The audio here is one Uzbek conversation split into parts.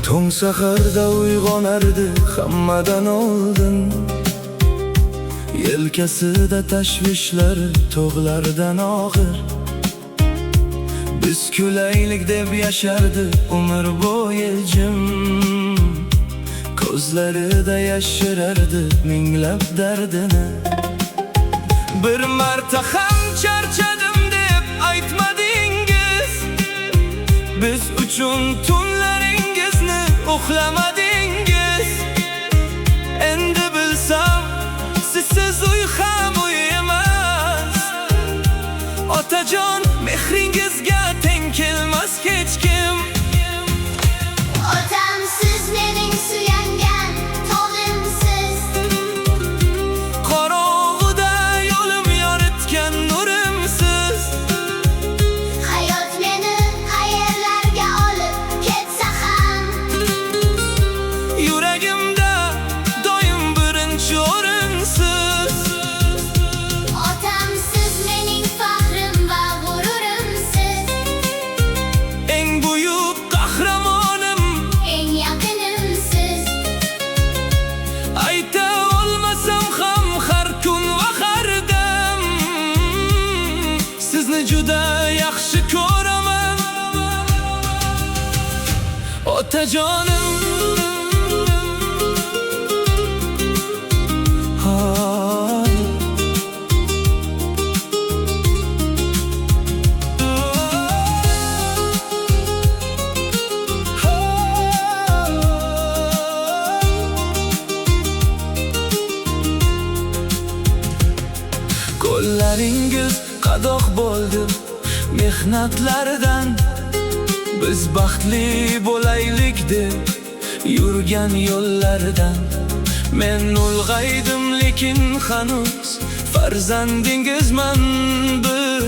Tong saharda uyg'onardi hammadan oldin, yelkasida tashvishlari tog'lardan og'ir. Biz kulaylik deb yashardi umr bo'yi jim, ko'zlarida yashirardi minglab dardini. Bir marta ham charchadim deb aytmadingiz, biz uchun tunlaringizni uxlamadingiz. Endi bilsam sizsiz uy ham uy emas. Otajon, mehringizga teng kelmas hech kim. Otam, siz mening suyangan tog'imsiz. Qorong'uda yo'lim yoritgan nurimsiz. Hayot meni qayerlarga olib ketsa ham, Yuragimda doim birinchi o'rinsiz. otam, siz mening faxrim va g'ururimsiz. Eng buyuk qahramonim, Eng yaqinimsiz. ayta olmasam ham har kun va har dam sizni juda yaxshi ko'raman, otajonim. Qo'llaringiz qadoq bo'ldi mehnatlardan, biz baxtli bo'laylik deb yurgan yo'llardan. Men ulg'aydim lekin hanuz farzandingizman. Bir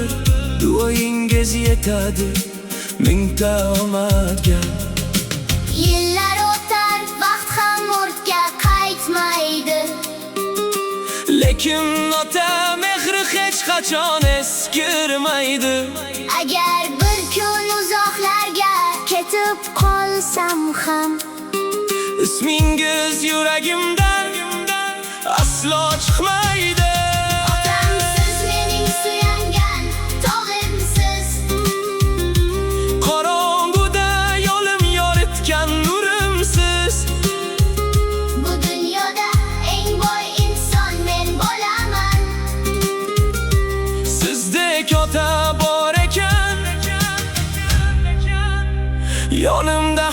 duoyingiz yetadi mingta omadga. Yillar o'tar, vaqt ham ortga qaytmaydi. Lekin ota mehri hech qachon eskirmaydi. Agar bir kun uzoqlarga ketib qolsam ham, Ismingiz yuragimdan aslo chiqmaydi. otam, siz mening suyangan tog'imsiz. Qorong'uda yo'lim yoritgan nurimsiz. Bu dunyoda eng boy inson men bo'laman. Sizdek ota bor ekan, yonimda